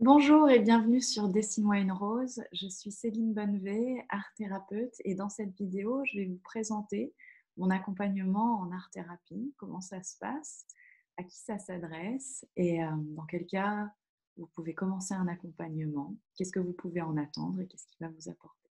Bonjour et bienvenue sur Dessine-moi une rose. Je suis Céline Bonnevet, art thérapeute et dans cette vidéo, je vais vous présenter mon accompagnement en art-thérapie, comment ça se passe, à qui ça s'adresse et dans quel cas vous pouvez commencer un accompagnement, qu'est-ce que vous pouvez en attendre et qu'est-ce qui va vous apporter.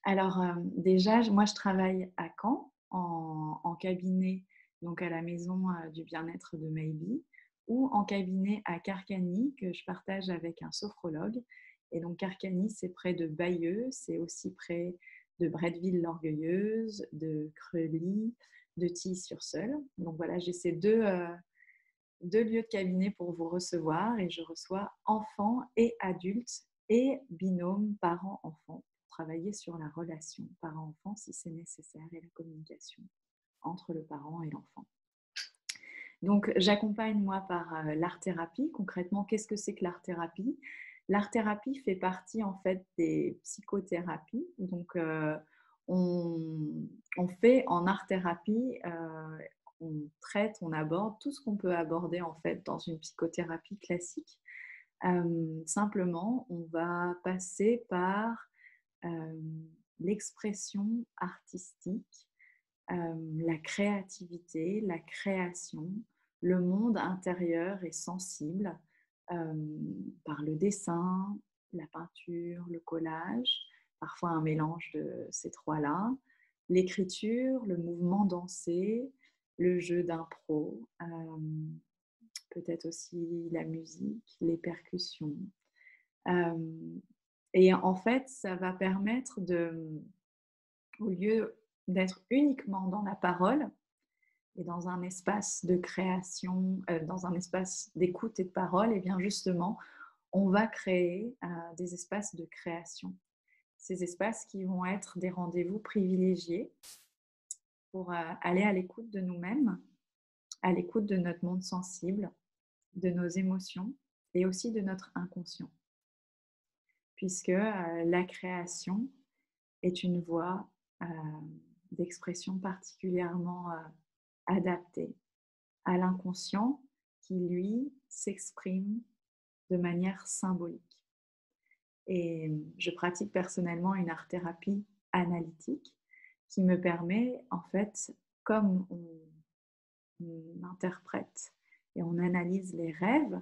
Alors déjà, moi je travaille à Caen en cabinet, donc à la maison du bien-être de Maybe, ou en cabinet à Carcagny que je partage avec un sophrologue. Et donc Carcagny, c'est près de Bayeux, c'est aussi près de Bretteville-l'Orgueilleuse, de Creully, de Tilly-sur-Seul. Donc voilà, j'ai ces deux lieux de cabinet pour vous recevoir et je reçois enfants et adultes et binômes parents-enfants pour travailler sur la relation parent-enfant si c'est nécessaire et la communication entre le parent et l'enfant. Donc, j'accompagne moi par l'art-thérapie. Concrètement, qu'est-ce que c'est que l'art-thérapie? L'art-thérapie fait partie en fait des psychothérapies. Donc, on fait en art-thérapie, on traite, on aborde tout ce qu'on peut aborder en fait dans une psychothérapie classique. Simplement, on va passer par l'expression artistique, la créativité, la création, le monde intérieur et sensible par le dessin, la peinture, le collage, parfois un mélange de ces trois-là, l'écriture, le mouvement dansé, le jeu d'impro, peut-être aussi la musique, les percussions. Et en fait, ça va permettre de, au lieu d'être uniquement dans la parole et dans un espace de création, dans un espace d'écoute et de parole, et bien justement, on va créer des espaces de création. Ces espaces qui vont être des rendez-vous privilégiés pour aller à l'écoute de nous-mêmes, à l'écoute de notre monde sensible, de nos émotions et aussi de notre inconscient. Puisque la création est une voie d'expression particulièrement adaptée à l'inconscient qui, lui, s'exprime de manière symbolique. Et je pratique personnellement une art-thérapie analytique qui me permet, en fait, comme on interprète et on analyse les rêves,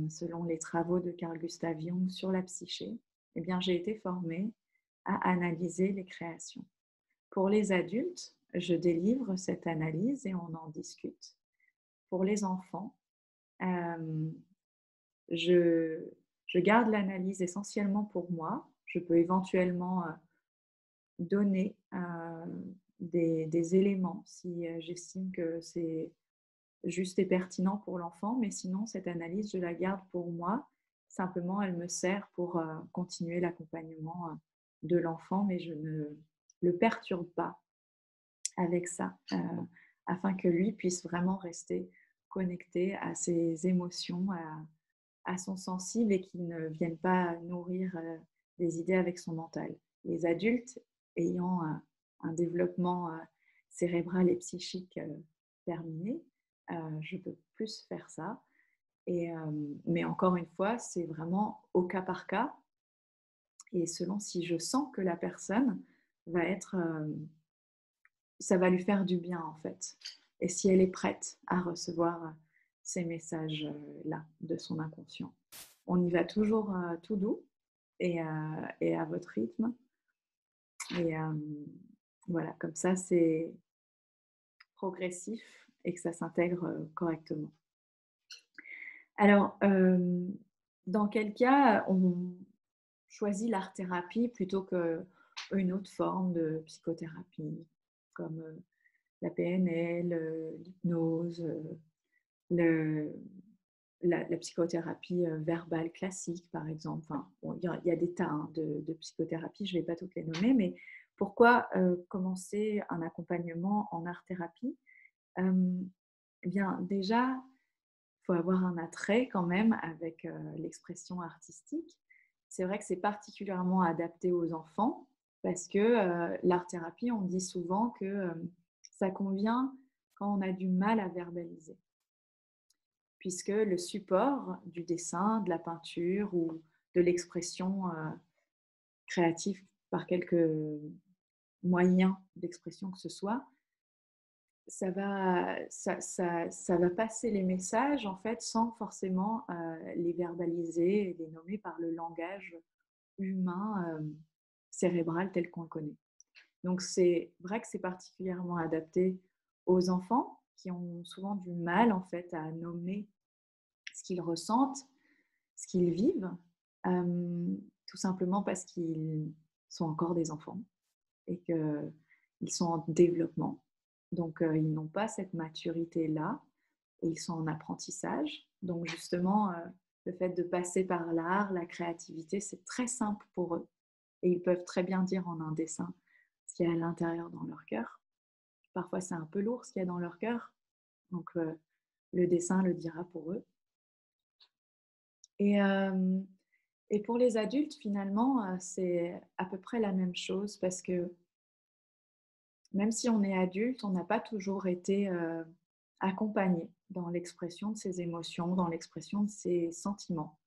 selon les travaux de Carl Gustav Jung sur la psyché, eh bien, j'ai été formée à analyser les créations. Pour les adultes, je délivre cette analyse et on en discute. Pour les enfants, je, je garde l'analyse essentiellement pour moi. Je peux éventuellement donner des éléments si j'estime que c'est juste et pertinent pour l'enfant, mais sinon, cette analyse, je la garde pour moi. Simplement, elle me sert pour continuer l'accompagnement de l'enfant, mais je ne le perturbe pas avec ça, afin que lui puisse vraiment rester connecté à ses émotions, à son sensible et qu'il ne vienne pas nourrir des idées avec son mental. Les adultes ayant un développement cérébral et psychique terminé, je peux plus faire ça. Mais encore une fois, c'est vraiment au cas par cas et selon si je sens que la personne va être, ça va lui faire du bien en fait. Et si elle est prête à recevoir ces messages-là de son inconscient. On y va toujours tout doux et à votre rythme. Et voilà, comme ça, c'est progressif et que ça s'intègre correctement. Alors, dans quel cas on choisit l'art-thérapie plutôt qu'une autre forme de psychothérapie, comme la PNL, l'hypnose, le, la psychothérapie verbale classique, par exemple. Enfin, bon, y a des tas de psychothérapies, je ne vais pas toutes les nommer, mais pourquoi commencer un accompagnement en art-thérapie? Eh bien, déjà, il faut avoir un attrait quand même avec l'expression artistique. C'est vrai que c'est particulièrement adapté aux enfants parce que l'art-thérapie, on dit souvent que ça convient quand on a du mal à verbaliser. puisque le support du dessin, de la peinture ou de l'expression créative par quelque moyen d'expression que ce soit, ça va passer les messages en fait sans forcément les verbaliser et les nommer par le langage humain cérébral tel qu'on le connaît. Donc c'est vrai que c'est particulièrement adapté aux enfants qui ont souvent du mal en fait à nommer ce qu'ils ressentent, ce qu'ils vivent, tout simplement parce qu'ils sont encore des enfants et qu'ils sont en développement. Donc, ils n'ont pas cette maturité-là et ils sont en apprentissage. Donc, justement, le fait de passer par l'art, la créativité, c'est très simple pour eux. Et ils peuvent très bien dire en un dessin ce qu'il y a à l'intérieur dans leur cœur. Parfois, c'est un peu lourd ce qu'il y a dans leur cœur. Donc, le dessin le dira pour eux. Et, et pour les adultes, finalement, c'est à peu près la même chose parce que même si on est adulte, on n'a pas toujours été accompagné dans l'expression de ses émotions, dans l'expression de ses sentiments.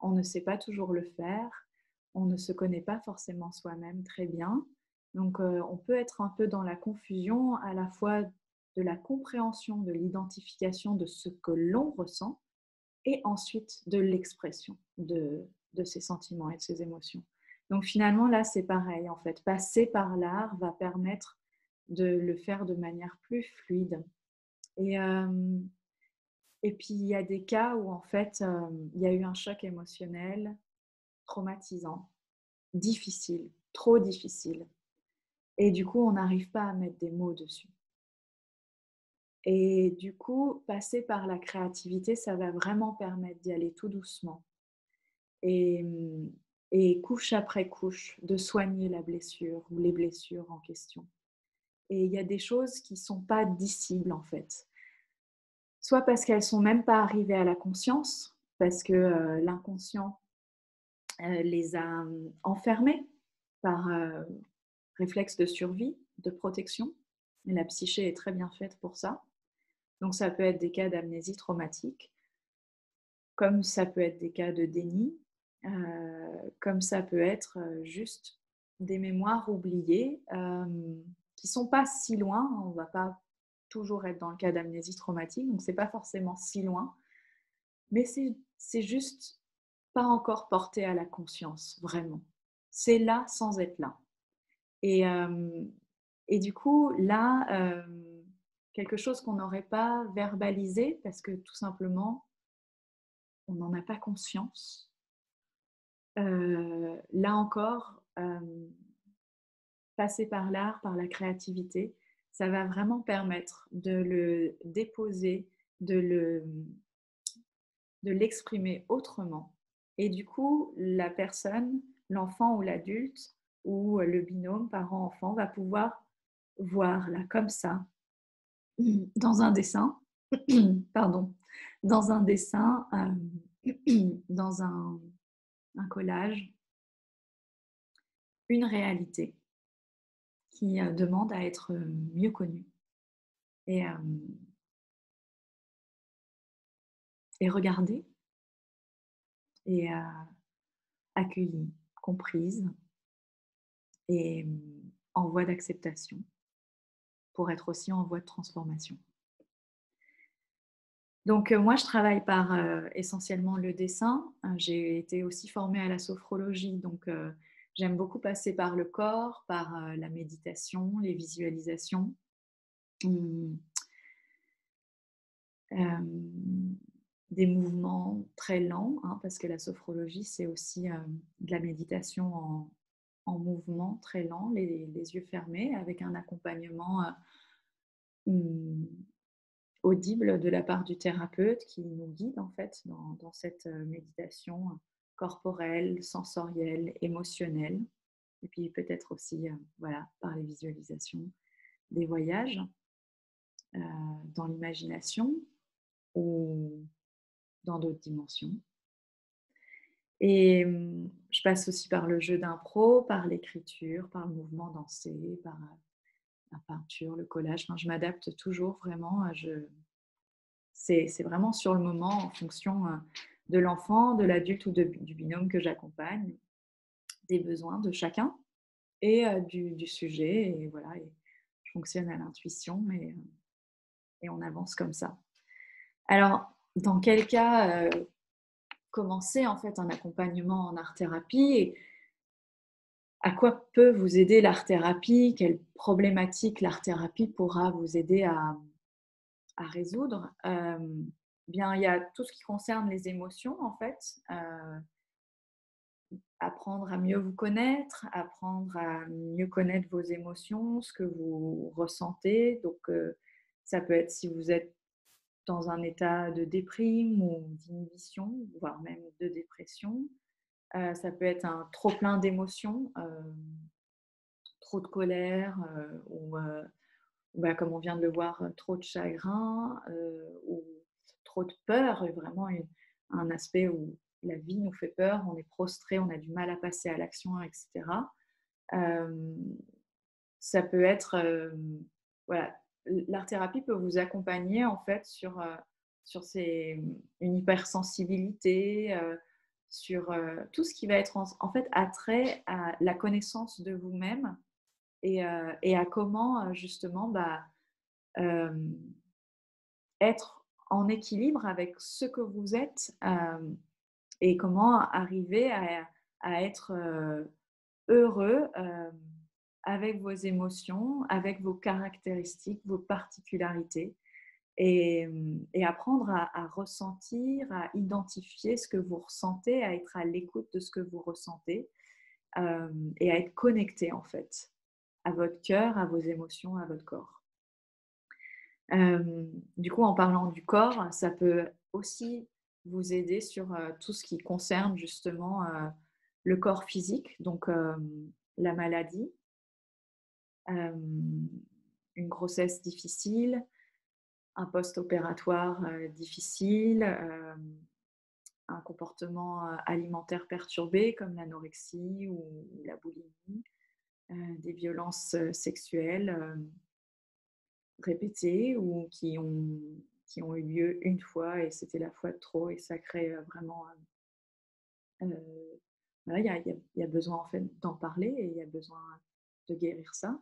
On ne sait pas toujours le faire, on ne se connaît pas forcément soi-même très bien. Donc on peut être un peu dans la confusion à la fois de la compréhension, de l'identification de ce que l'on ressent et ensuite de l'expression de ses sentiments et de ses émotions. Donc finalement, là, c'est pareil. En fait, passer par l'art va permettre de le faire de manière plus fluide. Et, et puis, il y a des cas où, en fait, il y a eu un choc émotionnel traumatisant, difficile, trop difficile. Et du coup, on n'arrive pas à mettre des mots dessus. Et du coup, passer par la créativité, ça va vraiment permettre d'y aller tout doucement. Et, et couche après couche, de soigner la blessure ou les blessures en question. Et il y a des choses qui ne sont pas dissibles en fait. Soit parce qu'elles ne sont même pas arrivées à la conscience, parce que l'inconscient les a enfermées par réflexe de survie, de protection. Et la psyché est très bien faite pour ça. Donc ça peut être des cas d'amnésie traumatique, comme ça peut être des cas de déni, comme ça peut être juste des mémoires oubliées qui ne sont pas si loin. On ne va pas toujours être dans le cas d'amnésie traumatique, donc ce n'est pas forcément si loin, mais c'est juste pas encore porté à la conscience, vraiment. C'est là sans être là. Et, et du coup, là, quelque chose qu'on n'aurait pas verbalisé parce que tout simplement, on n'en a pas conscience. Là encore, passer par l'art, par la créativité, ça va vraiment permettre de le déposer, de l'exprimer autrement. Et du coup, la personne, l'enfant ou l'adulte, ou le binôme parent-enfant va pouvoir voir là comme ça, dans un dessin, pardon, dans un dessin, dans un collage, une réalité qui demande à être mieux connue et, et regardée et accueillie, comprise et en voie d'acceptation pour être aussi en voie de transformation. Donc moi, je travaille par essentiellement le dessin. J'ai été aussi formée à la sophrologie, donc j'aime beaucoup passer par le corps, par la méditation, les visualisations. Hum, des mouvements très lents, hein, parce que la sophrologie, c'est aussi de la méditation en mouvement très lent, les yeux fermés, avec un accompagnement audible de la part du thérapeute qui nous guide en fait dans cette méditation corporelle, sensorielle, émotionnelle, et puis peut-être aussi voilà, par les visualisations des voyages dans l'imagination ou dans d'autres dimensions. Et je passe aussi par le jeu d'impro, par l'écriture, par le mouvement dansé, par la peinture, le collage. Enfin, je m'adapte toujours vraiment. C'est vraiment sur le moment, en fonction de l'enfant, de l'adulte ou du binôme que j'accompagne, des besoins de chacun et du sujet. Et voilà, et je fonctionne à l'intuition et on avance comme ça. Alors, dans quel cas commencer en fait un accompagnement en art-thérapie et à quoi peut vous aider l'art-thérapie? Quelles problématiques l'art-thérapie pourra vous aider à résoudre? Bien, il y a tout ce qui concerne les émotions en fait, apprendre à mieux vous connaître, apprendre à mieux connaître vos émotions, ce que vous ressentez. Donc, ça peut être si vous êtes dans un état de déprime ou d'inhibition, voire même de dépression. Ça peut être un trop plein d'émotions, trop de colère ou bah, comme on vient de le voir, trop de chagrin ou trop de peur, et vraiment un aspect où la vie nous fait peur, on est prostré, on a du mal à passer à l'action, etc. Euh, Ça peut être, voilà, l'art-thérapie peut vous accompagner en fait sur une hypersensibilité, sur tout ce qui va être en fait attrait à la connaissance de vous-même et à comment justement bah, euh, être en équilibre avec ce que vous êtes et comment arriver à être heureux avec vos émotions, avec vos caractéristiques, vos particularités et apprendre à ressentir, à identifier ce que vous ressentez, à être à l'écoute de ce que vous ressentez et à être connecté en fait à votre cœur, à vos émotions, à votre corps. Du coup, en parlant du corps, ça peut aussi vous aider sur tout ce qui concerne justement le corps physique, donc la maladie, une grossesse difficile, un post-opératoire difficile, un comportement alimentaire perturbé comme l'anorexie ou la boulimie, des violences sexuelles répétées ou qui ont eu lieu une fois et c'était la fois de trop et ça crée vraiment... voilà, il y a besoin en fait d'en parler et il y a besoin de guérir ça.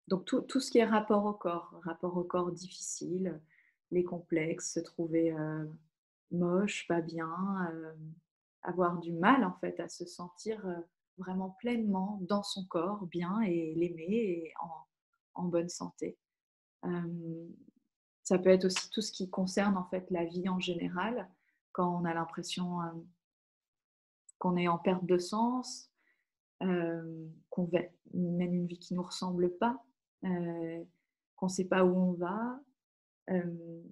Donc tout ce qui est rapport au corps difficile, les complexes, se trouver moche, pas bien, avoir du mal en fait à se sentir vraiment pleinement dans son corps, bien et l'aimer et en bonne santé. Ça peut être aussi tout ce qui concerne en fait la vie en général, quand on a l'impression qu'on est en perte de sens, qu'on mène une vie qui ne nous ressemble pas, qu'on ne sait pas où on va, euh,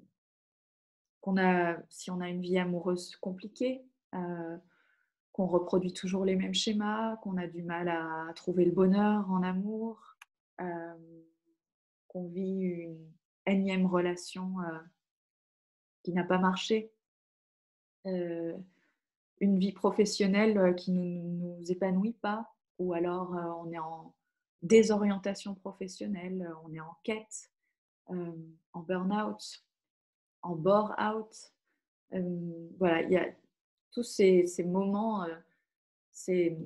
si on a une vie amoureuse compliquée, qu'on reproduit toujours les mêmes schémas, qu'on a du mal à trouver le bonheur en amour, euh, qu'on vit une énième relation qui n'a pas marché, euh, une vie professionnelle qui ne nous épanouit pas, ou alors on est en désorientation professionnelle, on est en quête, en burn-out, en bore-out. Voilà, il y a tous ces moments, ces,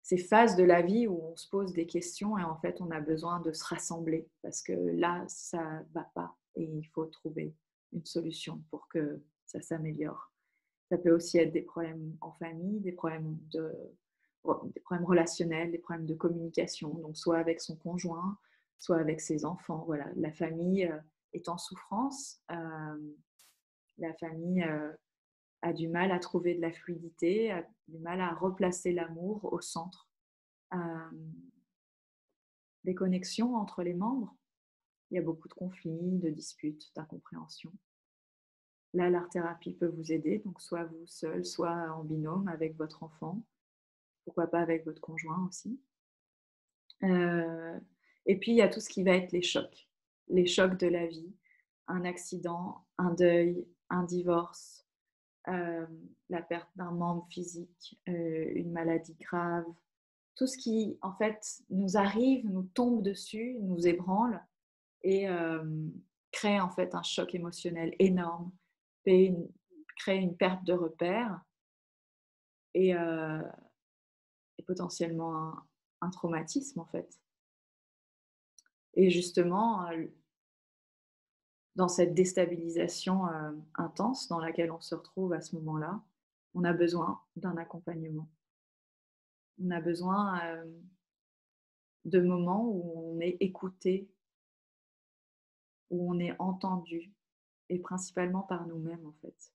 ces phases de la vie où on se pose des questions et en fait on a besoin de se rassembler parce que là, ça ne va pas et il faut trouver une solution pour que ça s'améliore. Ça peut aussi être des problèmes en famille, des problèmes relationnels, des problèmes de communication, donc soit avec son conjoint, soit avec ses enfants. Voilà, la famille est en souffrance, la famille a du mal à trouver de la fluidité, a du mal à replacer l'amour au centre des connexions entre les membres. Il y a beaucoup de conflits, de disputes, d'incompréhensions. Là, l'art-thérapie peut vous aider, donc soit vous seul, soit en binôme avec votre enfant, pourquoi pas avec votre conjoint aussi. Et puis, il y a tout ce qui va être les chocs de la vie, un accident, un deuil, un divorce, la perte d'un membre physique, une maladie grave, tout ce qui, en fait, nous arrive, nous tombe dessus, nous ébranle et crée en fait un choc émotionnel énorme, crée crée une perte de repères et, et potentiellement un traumatisme en fait. Et justement, dans cette déstabilisation, intense dans laquelle on se retrouve à ce moment-là, on a besoin d'un accompagnement. On a besoin, de moments où on est écouté, où on est entendu et principalement par nous-mêmes, en fait.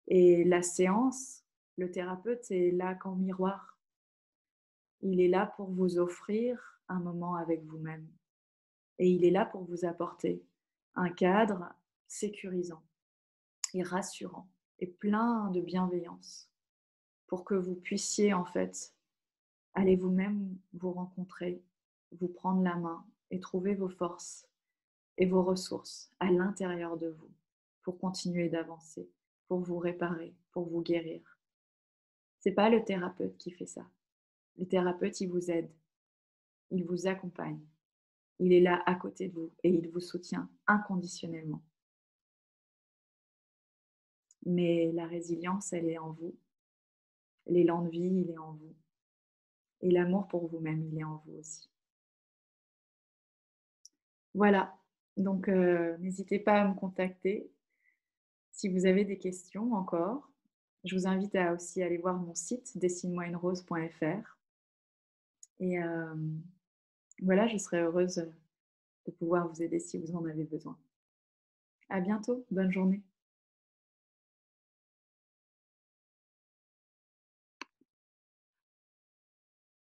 Et la séance, le thérapeute est là qu'en miroir. Il est là pour vous offrir un moment avec vous-même et il est là pour vous apporter un cadre sécurisant et rassurant et plein de bienveillance pour que vous puissiez, en fait, aller vous-même vous rencontrer, vous prendre la main et trouver vos forces et vos ressources à l'intérieur de vous pour continuer d'avancer, pour vous réparer, pour vous guérir. C'est pas le thérapeute qui fait ça. Le thérapeute, il vous aide, il vous accompagne, il est là à côté de vous et il vous soutient inconditionnellement. Mais la résilience, elle est en vous. L'élan de vie, il est en vous. Et l'amour pour vous-même, il est en vous aussi. Voilà, donc n'hésitez pas à me contacter si vous avez des questions encore. Je vous invite à aussi aller voir mon site dessine-moi-une-rose.fr et voilà, je serai heureuse de pouvoir vous aider si vous en avez besoin. À bientôt, bonne journée.